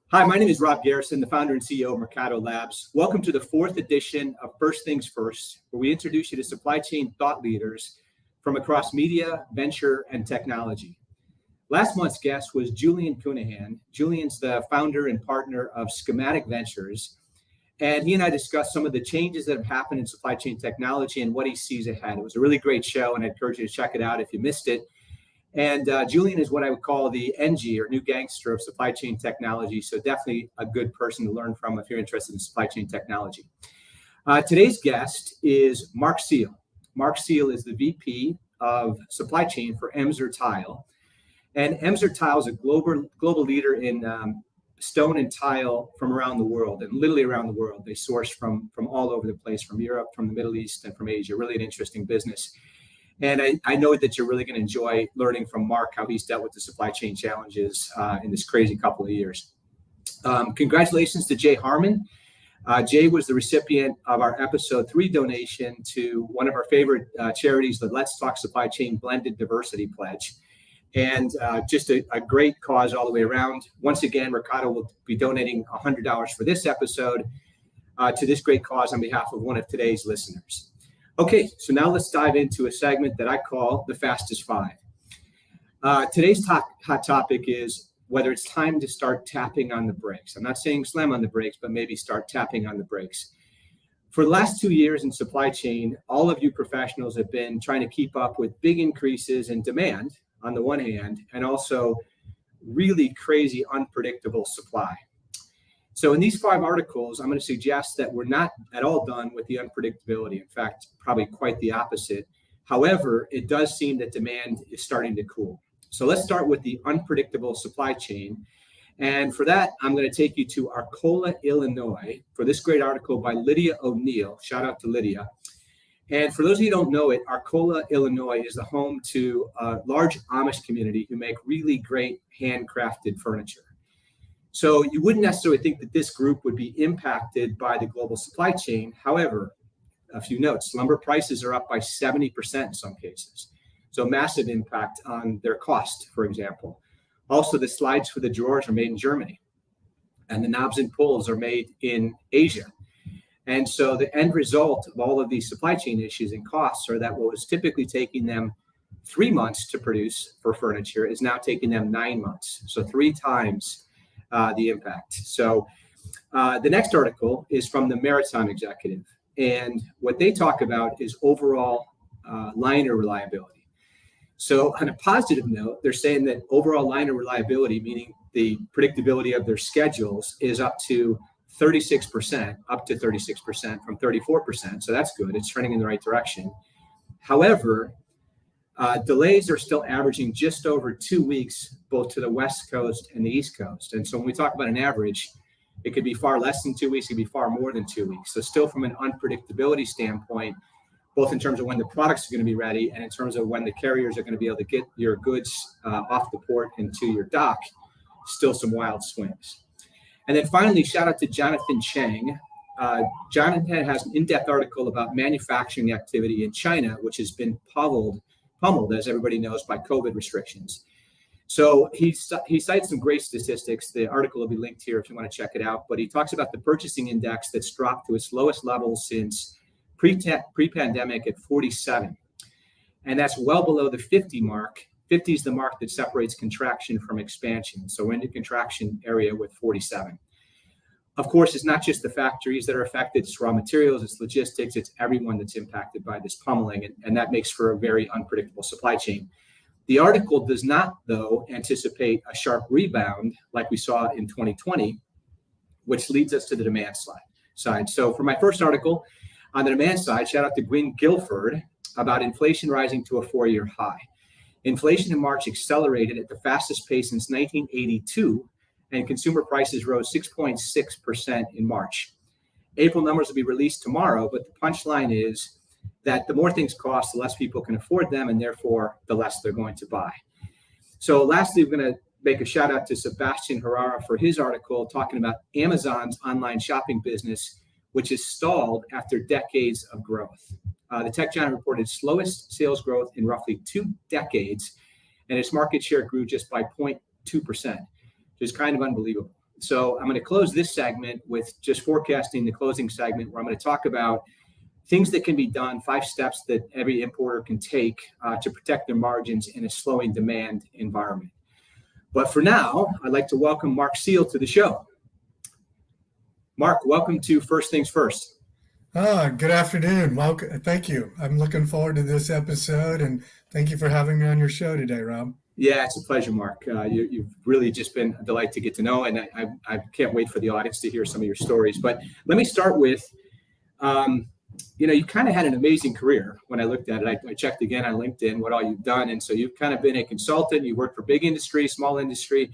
Hi, my name is Rob Garrison, the founder and CEO of Mercado Labs. Welcome to the fourth edition of First Things First, where we introduce you to supply chain thought leaders from across media, venture, and technology. Last month's guest was Julian Cunahan. Julian's the founder and partner of Schematic Ventures, and he and I discussed some of the changes that have happened in supply chain technology and what he sees ahead. It was a really great show, and I encourage you to check it out if you missed it. And Julian is what I would call the NG or new gangster of supply chain technology. So definitely a good person to learn from if you're interested in supply chain technology. Today's guest is Mark Seal. Mark Seal is the VP of supply chain for Emser Tile. And Emser Tile is a global leader in stone and tile from around the world, and literally around the world. They source from all over the place, from Europe, from the Middle East, and from Asia. Really an interesting business. And I know that you're really going to enjoy learning from Mark how he's dealt with the supply chain challenges in this crazy couple of years. Congratulations to Jay Harmon. Jay was the recipient of our episode 3 donation to one of our favorite charities, the Let's Talk Supply Chain Blended Diversity Pledge. And just a great cause all the way around. Once again, Mercado will be donating $100 for this episode to this great cause on behalf of one of today's listeners. Okay, so now let's dive into a segment that I call the Fastest Five. Today's hot topic is whether it's time to start tapping on the brakes. I'm not saying slam on the brakes, but maybe start tapping on the brakes. For the last 2 years in supply chain, all of you professionals have been trying to keep up with big increases in demand on the one hand, and also really crazy, unpredictable supply. So in these 5 articles, I'm going to suggest that we're not at all done with the unpredictability. In fact, probably quite the opposite. However, it does seem that demand is starting to cool. So let's start with the unpredictable supply chain. And for that, I'm going to take you to Arcola, Illinois, for this great article by Lydia O'Neill. Shout out to Lydia. And for those of you who don't know it, Arcola, Illinois is the home to a large Amish community who make really great handcrafted furniture. So you wouldn't necessarily think that this group would be impacted by the global supply chain. However, a few notes: lumber prices are up by 70% in some cases. So massive impact on their cost, for example. Also, the slides for the drawers are made in Germany, and the knobs and pulls are made in Asia. And so the end result of all of these supply chain issues and costs are that what was typically taking them 3 months to produce for furniture is now taking them 9 months. So 3 times the impact. So the next article is from the Maritime Executive. And what they talk about is overall liner reliability. So on a positive note, they're saying that overall liner reliability, meaning the predictability of their schedules, is up to 36% from 34%. So that's good. It's trending in the right direction. However, delays are still averaging just over 2 weeks, both to the West Coast and the East Coast. And so when we talk about an average, it could be far less than 2 weeks, it could be far more than 2 weeks. So still from an unpredictability standpoint, both in terms of when the products are going to be ready and in terms of when the carriers are going to be able to get your goods off the port and to your dock, still some wild swings. And then finally, shout out to Jonathan Chang. Jonathan has an in-depth article about manufacturing activity in China, which has been pummeled, as everybody knows, by COVID restrictions. So he cites some great statistics. The article will be linked here if you want to check it out. But he talks about the purchasing index that's dropped to its lowest level since pre-pandemic at 47. And that's well below the 50 mark. 50 is the mark that separates contraction from expansion. So we're in the contraction area with 47. Of course, it's not just the factories that are affected, it's raw materials, it's logistics, it's everyone that's impacted by this pummeling, and that makes for a very unpredictable supply chain. The article does not, though, anticipate a sharp rebound like we saw in 2020, which leads us to the demand side. So for my first article on the demand side, shout out to Gwyn Guilford about inflation rising to a 4-year high. Inflation in March accelerated at the fastest pace since 1982, and consumer prices rose 6.6% in March. April numbers will be released tomorrow, but the punchline is that the more things cost, the less people can afford them, and therefore the less they're going to buy. So lastly, we're going to make a shout out to Sebastian Herrera for his article talking about Amazon's online shopping business, which is stalled after decades of growth. The tech giant reported slowest sales growth in roughly 2 decades, and its market share grew just by 0.2%, which is kind of unbelievable. So I'm going to close this segment with just forecasting the closing segment, where I'm going to talk about things that can be done, 5 steps that every importer can take to protect their margins in a slowing demand environment. But for now, I'd like to welcome Mark Seal to the show. Mark, welcome to First Things First. Good afternoon. Welcome. Thank you. I'm looking forward to this episode, and thank you for having me on your show today, Rob. Yeah, it's a pleasure, Mark. You've really just been a delight to get to know, and I can't wait for the audience to hear some of your stories. But let me start with, you kind of had an amazing career. When I looked at it, I checked again on LinkedIn what all you've done. And so you've kind of been a consultant. You worked for big industry, small industry.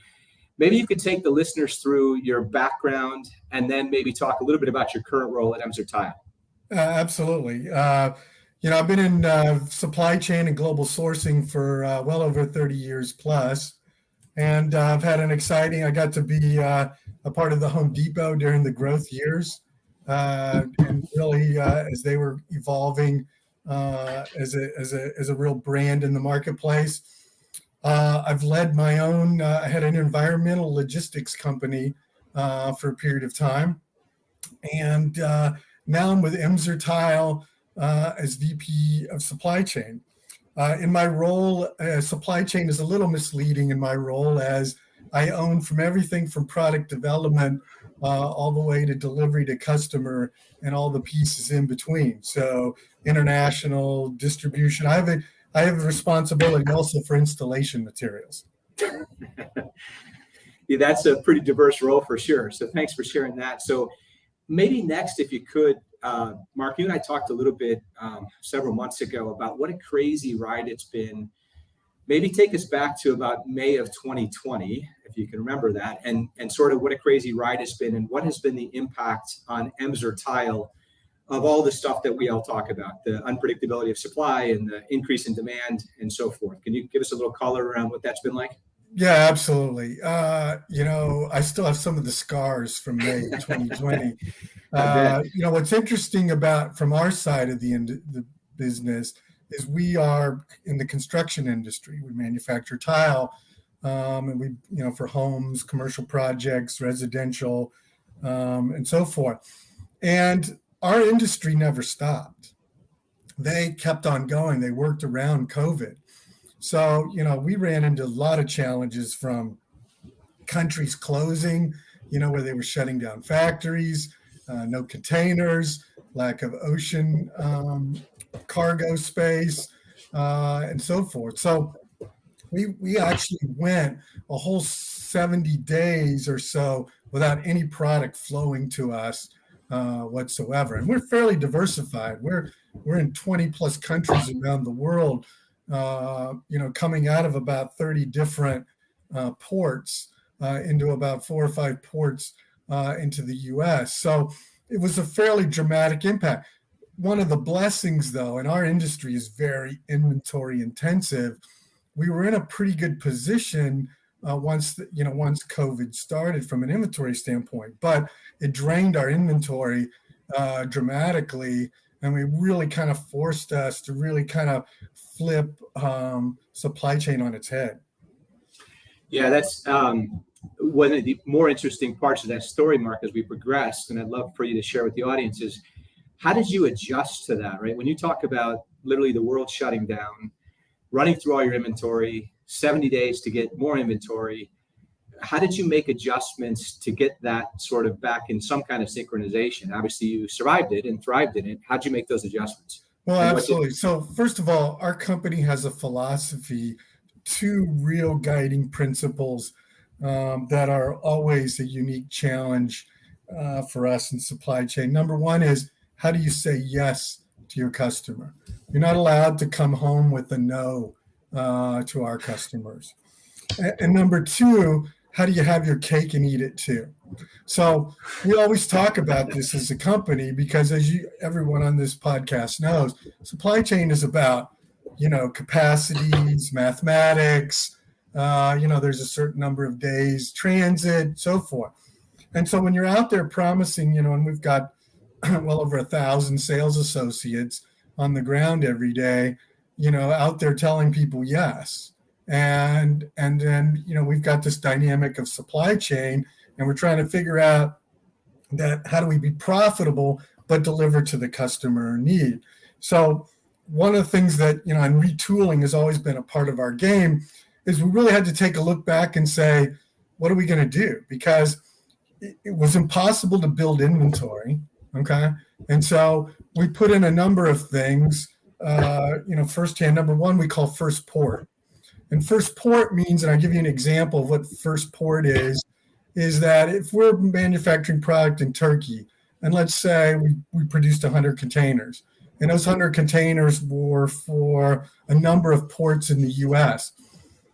Maybe you could take the listeners through your background and then maybe talk a little bit about your current role at Emser Tile. Absolutely. I've been in supply chain and global sourcing for well over 30 years plus. And I've had I got to be a part of the Home Depot during the growth years. And really, as they were evolving as a real brand in the marketplace, I've led my own. I had an environmental logistics company for a period of time, and now I'm with Emser Tile as VP of Supply Chain. In my role, supply chain is a little misleading in my role, as I own from everything from product development all the way to delivery to customer and all the pieces in between. So international distribution. I have a responsibility also for installation materials. Yeah, that's a pretty diverse role for sure. So thanks for sharing that. So maybe next, if you could, Mark, you and I talked a little bit several months ago about what a crazy ride it's been. Maybe take us back to about May of 2020, if you can remember that, and sort of what a crazy ride it's been and what has been the impact on Emser Tile of all the stuff that we all talk about, the unpredictability of supply and the increase in demand and so forth. Can you give us a little color around what that's been like? Yeah, absolutely. I still have some of the scars from May 2020. What's interesting about from our side of the business is we are in the construction industry. We manufacture tile, and we, for homes, commercial projects, residential, and so forth. And our industry never stopped. They kept on going. They worked around COVID. So, we ran into a lot of challenges from countries closing, where they were shutting down factories, no containers, lack of ocean cargo space, and so forth. So we actually went a whole 70 days or so without any product flowing to us whatsoever. And we're fairly diversified. We're in 20 plus countries around the world, coming out of about 30 different ports into about 4 or 5 ports into the U.S. So it was a fairly dramatic impact. One of the blessings, though, and our industry is very inventory intensive, we were in a pretty good position once COVID started from an inventory standpoint, but it drained our inventory dramatically, and we really kind of forced us to really kind of flip supply chain on its head. Yeah, that's one of the more interesting parts of that story, Mark, as we progressed, and I'd love for you to share with the audience, is how did you adjust to that, right? When you talk about literally the world shutting down, running through all your inventory, 70 days to get more inventory, how did you make adjustments to get that sort of back in some kind of synchronization? Obviously, you survived it and thrived in it. How did you make those adjustments? Well, absolutely. So first of all, our company has a philosophy, 2 real guiding principles that are always a unique challenge for us in supply chain. Number one is, how do you say yes to your customer? You're not allowed to come home with a no to our customers. And number 2, how do you have your cake and eat it too? So we always talk about this as a company because, as everyone on this podcast knows, supply chain is about, capacities, mathematics, there's a certain number of days, transit, so forth. And so when you're out there promising, and we've got well over 1,000 sales associates on the ground every day, out there telling people yes. And then, we've got this dynamic of supply chain, and we're trying to figure out that how do we be profitable but deliver to the customer need. So one of the things that, and retooling has always been a part of our game, is we really had to take a look back and say, what are we going to do? Because it was impossible to build inventory, okay? And so we put in a number of things, firsthand. Number one, we call first port. And first port means, and I'll give you an example of what first port is that if we're manufacturing product in Turkey, and let's say we produced 100 containers, and those 100 containers were for a number of ports in the US,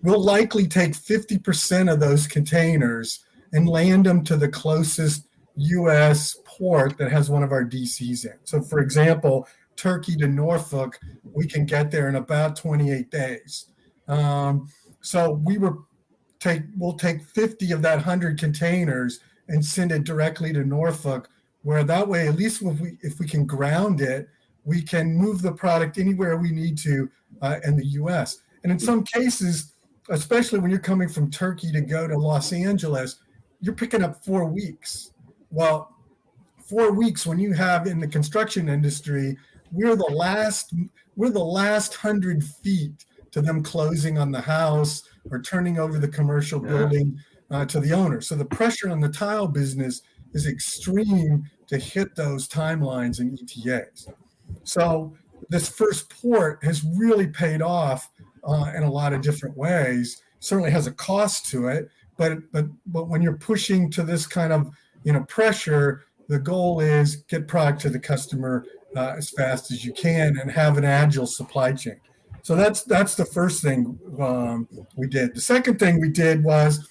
we'll likely take 50% of those containers and land them to the closest US port that has one of our DCs in. So for example, Turkey to Norfolk, we can get there in about 28 days. So we'll take 50 of that 100 containers and send it directly to Norfolk, where that way, at least if we can ground it, we can move the product anywhere we need to in the US. And in some cases, especially when you're coming from Turkey to go to Los Angeles, you're picking up 4 weeks. Well, 4 weeks when you have in the construction industry, we're the last 100 feet to them closing on the house or turning over the commercial building to the owner. So the pressure on the tile business is extreme to hit those timelines and ETAs. So this first port has really paid off in a lot of different ways. Certainly has a cost to it, but when you're pushing to this kind of pressure, the goal is get product to the customer as fast as you can and have an agile supply chain. So that's the first thing we did. The second thing we did was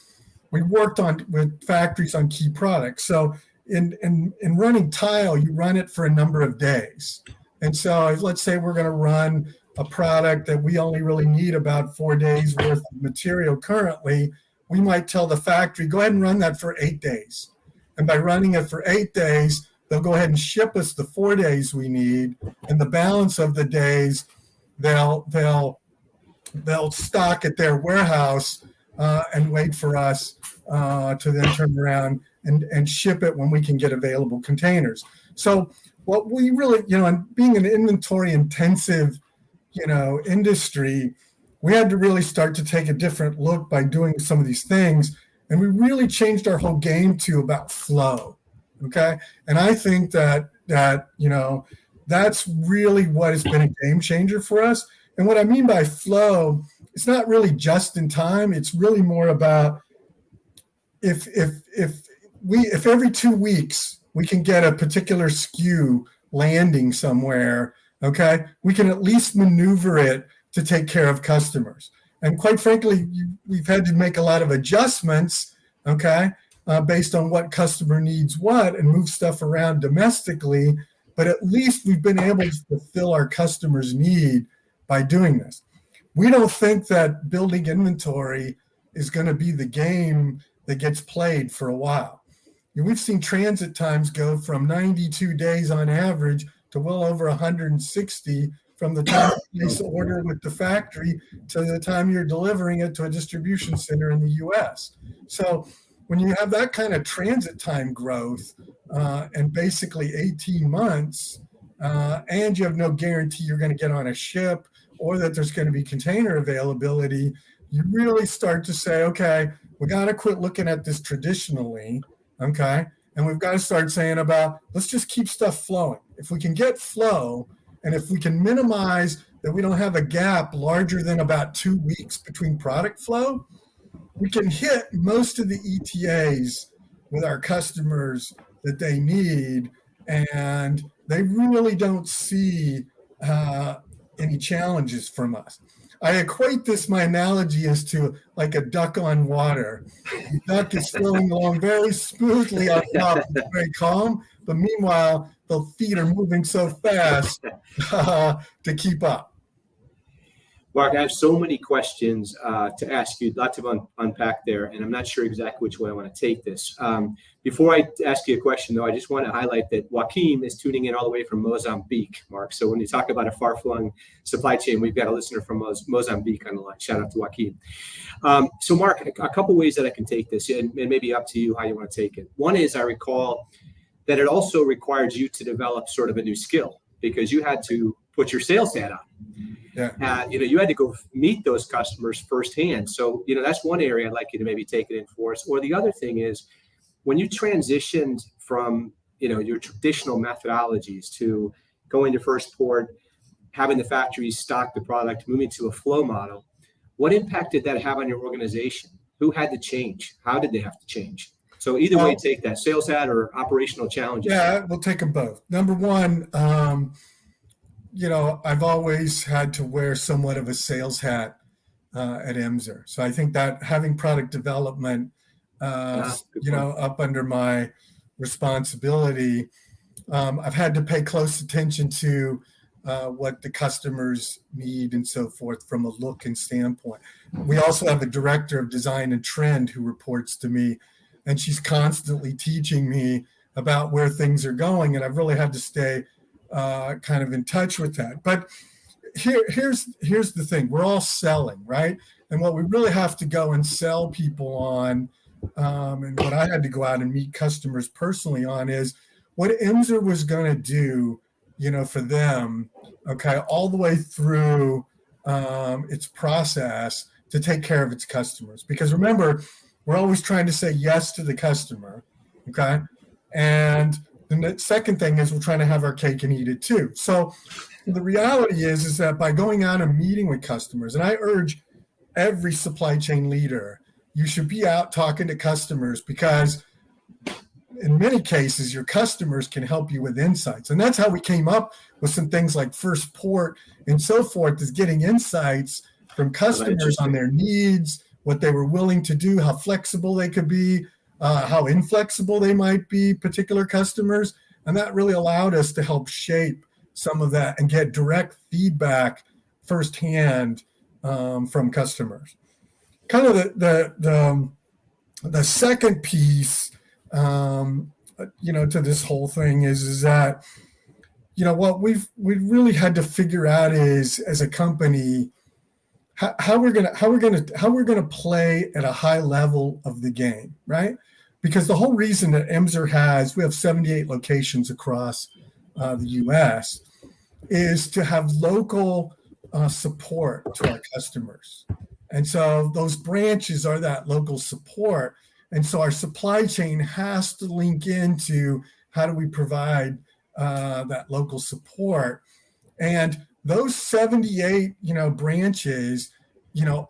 we worked with factories on key products. So in running tile, you run it for a number of days. And so let's say we're going to run a product that we only really need about 4 days worth of material currently, we might tell the factory, go ahead and run that for 8 days. And by running it for 8 days, they'll go ahead and ship us the 4 days we need. And the balance of the days, they'll stock at their warehouse and wait for us to then turn around and ship it when we can get available containers. So what we really, and being an inventory intensive, industry, we had to really start to take a different look by doing some of these things. And we really changed our whole game to about flow. Okay. And I think that that's really what has been a game changer for us. And what I mean by flow, it's not really just in time. It's really more about if every 2 weeks we can get a particular SKU landing somewhere, okay, we can at least maneuver it to take care of customers. And quite frankly, we've had to make a lot of adjustments, okay, based on what customer needs what and move stuff around domestically. But at least we've been able to fulfill our customers' need by doing this. We don't think that building inventory is going to be the game that gets played for a while. We've seen transit times go from 92 days on average to well over 160 from the time you place the order with the factory to the time you're delivering it to a distribution center in the US. So when you have that kind of transit time growth and basically 18 months, and you have no guarantee you're going to get on a ship or that there's going to be container availability, you really start to say, okay, we got to quit looking at this traditionally, okay? And we've got to start saying about, let's just keep stuff flowing. If we can get flow, and if we can minimize that we don't have a gap larger than about 2 weeks between product flow, we can hit most of the ETAs with our customers that they need, and they really don't see any challenges from us. I equate this, my analogy is to like a duck on water. The duck is flowing along very smoothly on top, very calm, but meanwhile, the feet are moving so fast to keep up. Mark, I have so many questions to ask you, lots of unpack there, and I'm not sure exactly which way I want to take this. Before I ask you a question, though, I just want to highlight that Joaquin is tuning in all the way from Mozambique, Mark. So when you talk about a far-flung supply chain, we've got a listener from Mozambique on the line. Shout out to Joaquin. So Mark, a couple ways that I can take this, and maybe up to you how you want to take it. One is I recall that it also required you to develop sort of a new skill because you had to put your sales hat on. Yeah. You had to go meet those customers firsthand. So, that's one area I'd like you to maybe take it in for us. Or the other thing is when you transitioned from, your traditional methodologies to going to first port, having the factories stock the product, moving to a flow model, what impact did that have on your organization? Who had to change? How did they have to change? So either way, take that sales hat or operational challenges. Yeah, we'll take them both. Number one, I've always had to wear somewhat of a sales hat at Emser. So I think that having product development, up under my responsibility, I've had to pay close attention to what the customers need and so forth from a look and standpoint. We also have a director of design and trend who reports to me, and she's constantly teaching me about where things are going. And I've really had to stay kind of in touch with that. But here's the thing. We're all selling, right? And what we really have to go and sell people on, and what I had to go out and meet customers personally on is what Emser was going to do, for them, okay, all the way through its process to take care of its customers. Because remember, we're always trying to say yes to the customer, okay? And the second thing is we're trying to have our cake and eat it too. So the reality is that by going out and meeting with customers, and I urge every supply chain leader, you should be out talking to customers because in many cases, your customers can help you with insights. And that's how we came up with some things like first port and so forth, is getting insights from customers on their needs, what they were willing to do, how flexible they could be, how inflexible they might be, particular customers. And that really allowed us to help shape some of that and get direct feedback firsthand from customers. Kind of the second piece, to this whole thing is that, what we really had to figure out is as a company, how we're gonna play at a high level of the game, right? Because the whole reason that Emser we have 78 locations across the U.S. is to have local support to our customers, and so those branches are that local support, and so our supply chain has to link into how do we provide that local support. And those 78, branches,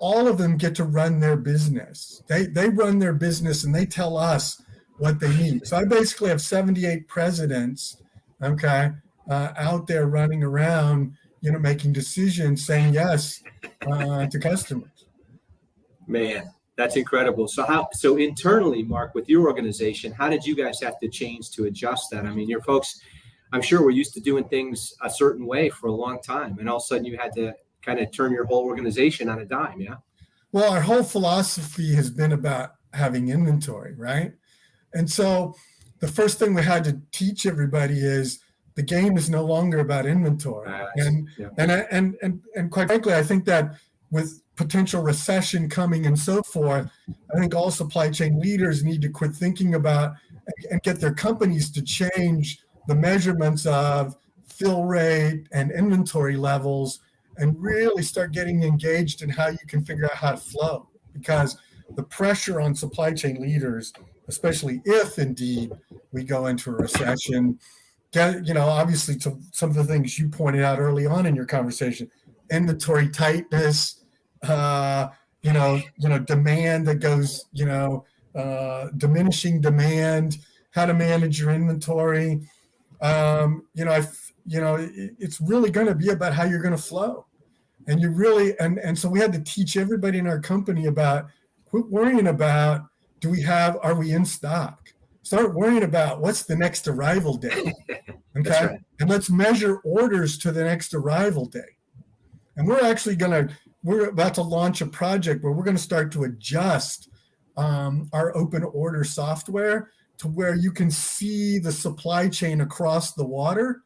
all of them get to run their business. They run their business and they tell us what they need. So I basically have 78 presidents, okay, out there running around, making decisions, saying yes to customers. Man, that's incredible. So internally, Mark, with your organization, how did you guys have to change to adjust that? I mean, your folks, I'm sure, were used to doing things a certain way for a long time, and all of a sudden you had to kind of turn your whole organization on a dime, yeah? Well, our whole philosophy has been about having inventory, right? And so the first thing we had to teach everybody is the game is no longer about inventory. And quite frankly, I think that with potential recession coming and so forth, I think all supply chain leaders need to quit thinking about and get their companies to change the measurements of fill rate and inventory levels and really start getting engaged in how you can figure out how to flow. Because the pressure on supply chain leaders, especially if indeed we go into a recession, obviously to some of the things you pointed out early on in your conversation, inventory tightness, demand that goes, diminishing demand, how to manage your inventory. It's really going to be about how you're going to flow. And you really, and so we had to teach everybody in our company about quit worrying about, are we in stock? Start worrying about what's the next arrival day. Okay. Right. And let's measure orders to the next arrival day. And we're actually going to we're about to launch a project where we're going to start to adjust our open order software to where you can see the supply chain across the water.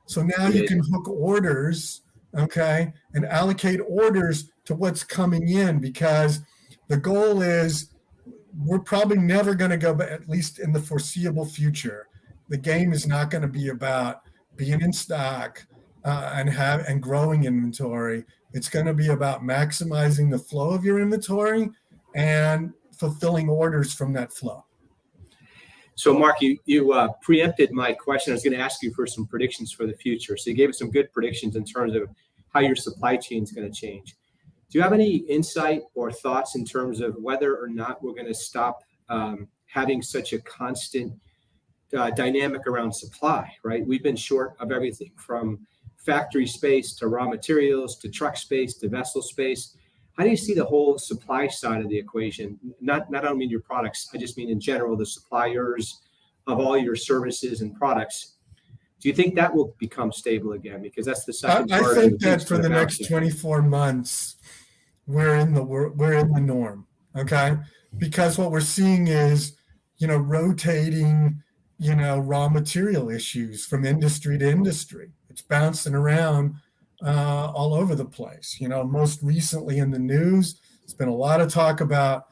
So now you can hook orders, okay, and allocate orders to what's coming in, because the goal is we're probably never going to go, but at least in the foreseeable future, the game is not going to be about being in stock and growing inventory. It's going to be about maximizing the flow of your inventory and fulfilling orders from that flow. So, Mark, you preempted my question. I was going to ask you for some predictions for the future. So you gave us some good predictions in terms of how your supply chain is going to change. Do you have any insight or thoughts in terms of whether or not we're going to stop having such a constant dynamic around supply, right? We've been short of everything from factory space to raw materials to truck space to vessel space. How do you see the whole supply side of the equation? Not I don't mean your products, I just mean in general, the suppliers of all your services and products. Do you think that will become stable again? Because that's the second part. I think that for the next 24 months, we're in the norm, okay? Because what we're seeing is, rotating, raw material issues from industry to industry. It's bouncing around all over the place. Most recently in the news, there's been a lot of talk about,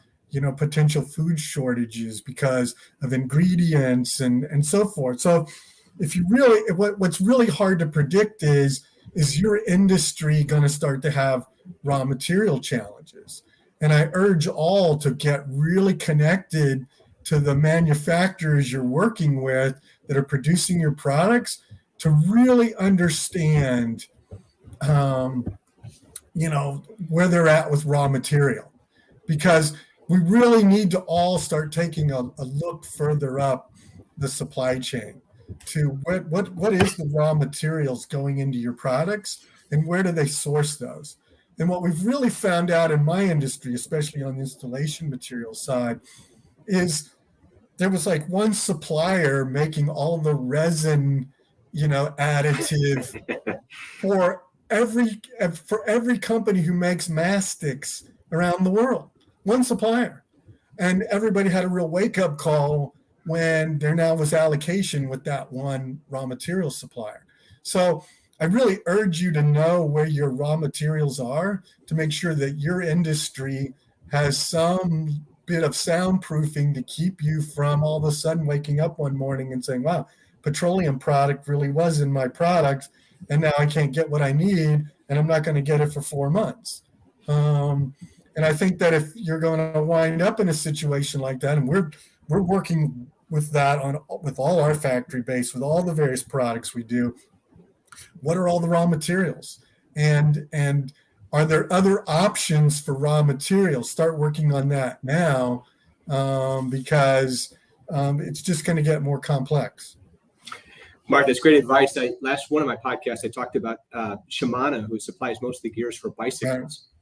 potential food shortages because of ingredients and so forth. So if you really, what's really hard to predict is your industry going to start to have raw material challenges? And I urge all to get really connected to the manufacturers you're working with that are producing your products to really understand, where they're at with raw material, because we really need to all start taking a look further up the supply chain to what is the raw materials going into your products and where do they source those? And what we've really found out in my industry, especially on the installation material side, is there was like one supplier making all the resin, additive for every company who makes mastics around the world. One supplier. And everybody had a real wake-up call when there now was allocation with that one raw material supplier. So I really urge you to know where your raw materials are to make sure that your industry has some bit of soundproofing to keep you from all of a sudden waking up one morning and saying, wow, petroleum product really was in my product, and now I can't get what I need, and I'm not going to get it for 4 months. And I think that if you're going to wind up in a situation like that, and we're working with that with all our factory base, with all the various products we do, what are all the raw materials? And are there other options for raw materials? Start working on that now, because it's just going to get more complex. Mark, that's great advice. Last one of my podcasts, I talked about Shimano, who supplies most of the gears for bicycles. Right.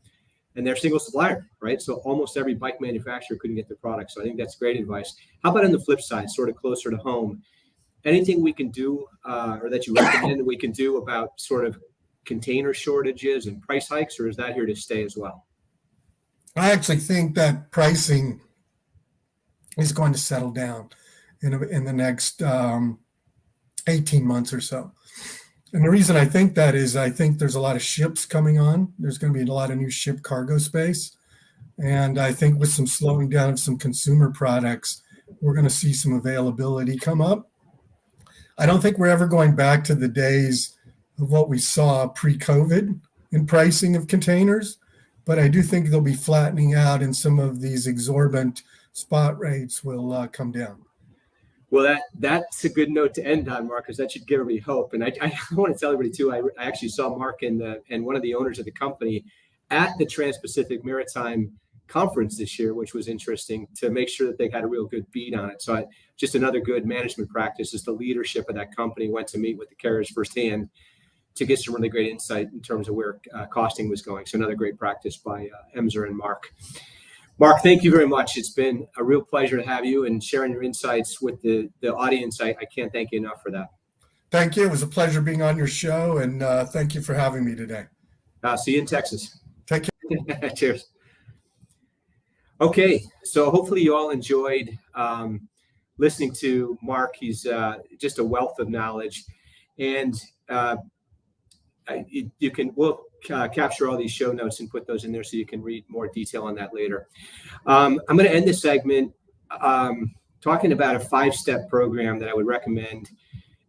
And they're a single supplier, right? So almost every bike manufacturer couldn't get the product. So I think that's great advice. How about on the flip side, sort of closer to home? Anything we can do or that you recommend that we can do about sort of container shortages and price hikes, or is that here to stay as well? I actually think that pricing is going to settle down in the next 18 months or so. And the reason I think that is I think there's a lot of ships coming on. There's going to be a lot of new ship cargo space. And I think with some slowing down of some consumer products, we're going to see some availability come up. I don't think we're ever going back to the days of what we saw pre-COVID in pricing of containers, but I do think they'll be flattening out and some of these exorbitant spot rates will come down. Well, that's a good note to end on, Mark, because that should give everybody hope. And I want to tell everybody, too, I actually saw Mark and one of the owners of the company at the Trans-Pacific Maritime Conference this year, which was interesting to make sure that they had a real good beat on it. So just another good management practice is the leadership of that company went to meet with the carriers firsthand to get some really great insight in terms of where costing was going. So another great practice by Emser and Mark. Mark, thank you very much. It's been a real pleasure to have you and sharing your insights with the audience. I can't thank you enough for that. Thank you. It was a pleasure being on your show, and thank you for having me today. See you in Texas. Take care. Cheers. Okay, so hopefully you all enjoyed listening to Mark. He's just a wealth of knowledge, and we'll capture all these show notes and put those in there so you can read more detail on that later. I'm going to end this segment talking about a 5-step program that I would recommend.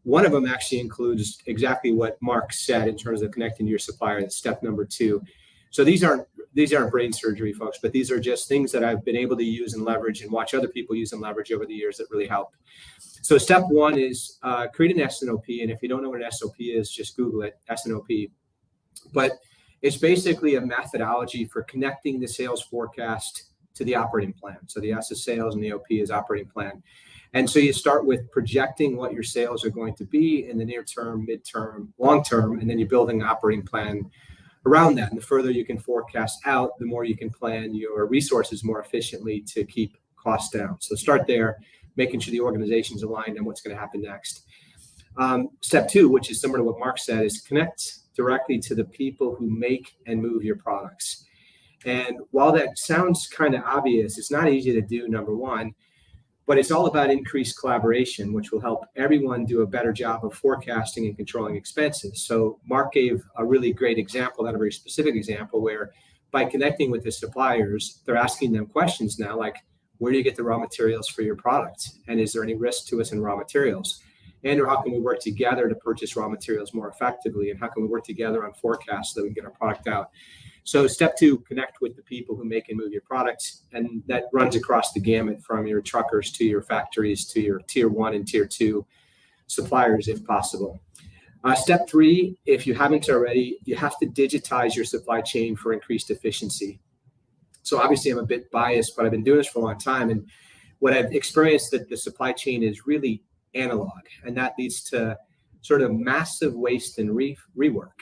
One of them actually includes exactly what Mark said in terms of connecting to your supplier. That's step number 2. So these aren't brain surgery, folks, but these are just things that I've been able to use and leverage and watch other people use and leverage over the years that really help. So step 1 is create an SNOP. And if you don't know what an SOP is, just Google it, SNOP. But it's basically a methodology for connecting the sales forecast to the operating plan. So the S is sales and the OP is operating plan. And so you start with projecting what your sales are going to be in the near term, midterm, long term, and then you're building an operating plan around that. And the further you can forecast out, the more you can plan your resources more efficiently to keep costs down. So start there, making sure the organization's aligned on what's going to happen next. Step 2, which is similar to what Mark said, is connect directly to the people who make and move your products. And while that sounds kind of obvious, it's not easy to do, number 1, but it's all about increased collaboration, which will help everyone do a better job of forecasting and controlling expenses. So Mark gave a really great example, not a very specific example, where by connecting with the suppliers, they're asking them questions now, like, where do you get the raw materials for your product? And is there any risk to us in raw materials? And or how can we work together to purchase raw materials more effectively? And how can we work together on forecasts so that we can get our product out? So step 2, connect with the people who make and move your products. And that runs across the gamut from your truckers to your factories to your tier 1 and tier 2 suppliers, if possible. Step 3, if you haven't already, you have to digitize your supply chain for increased efficiency. So obviously I'm a bit biased, but I've been doing this for a long time. And what I've experienced that the supply chain is really analog, and that leads to sort of massive waste and rework.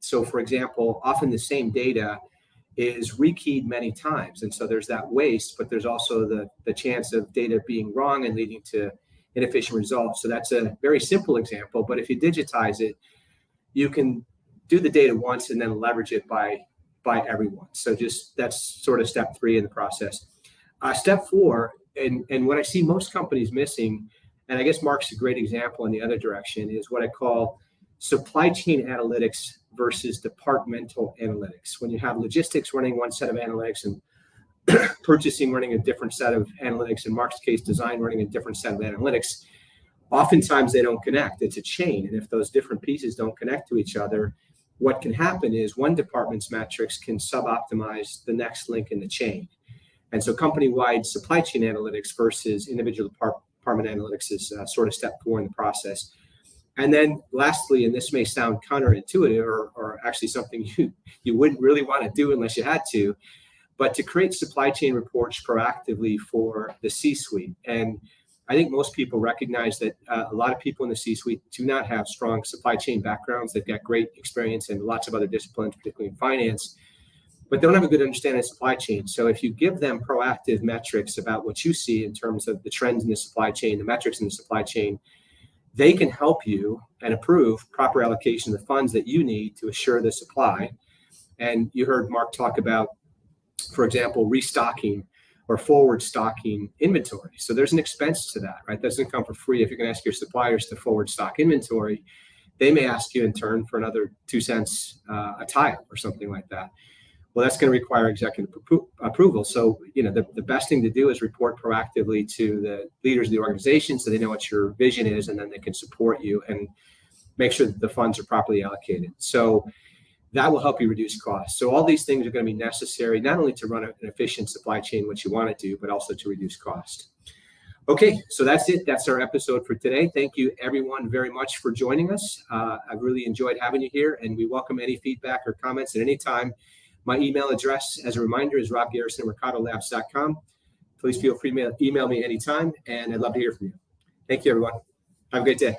So for example, often the same data is rekeyed many times. And so there's that waste, but there's also the chance of data being wrong and leading to inefficient results. So that's a very simple example, but if you digitize it, you can do the data once and then leverage it by everyone. So just that's sort of step 3 in the process. Step 4, and what I see most companies missing, and I guess Mark's a great example in the other direction, is what I call supply chain analytics versus departmental analytics. When you have logistics running one set of analytics and purchasing running a different set of analytics, in Mark's case, design running a different set of analytics, oftentimes they don't connect. It's a chain. And if those different pieces don't connect to each other, what can happen is one department's metrics can sub-optimize the next link in the chain. And so company-wide supply chain analytics versus individual department analytics is sort of step 4 in the process. And then lastly, and this may sound counterintuitive or actually something you wouldn't really want to do unless you had to, but to create supply chain reports proactively for the C-suite. And I think most people recognize that a lot of people in the C-suite do not have strong supply chain backgrounds. They've got great experience in lots of other disciplines, particularly in finance, but they don't have a good understanding of supply chain. So if you give them proactive metrics about what you see in terms of the trends in the supply chain, the metrics in the supply chain, they can help you and approve proper allocation of the funds that you need to assure the supply. And you heard Mark talk about, for example, restocking or forward stocking inventory. So there's an expense to that, right? That doesn't come for free. If you're going to ask your suppliers to forward stock inventory, they may ask you in turn for another 2 cents a tile or something like that. Well, that's going to require executive approval. So, the best thing to do is report proactively to the leaders of the organization so they know what your vision is, and then they can support you and make sure that the funds are properly allocated. So that will help you reduce costs. So all these things are going to be necessary, not only to run an efficient supply chain, which you want to do, but also to reduce cost. Okay, so that's it. That's our episode for today. Thank you, everyone, very much for joining us. I've really enjoyed having you here, and we welcome any feedback or comments at any time. My email address, as a reminder, is robgarrison@mercadolabs.com. Please feel free to email me anytime, and I'd love to hear from you. Thank you, everyone. Have a great day.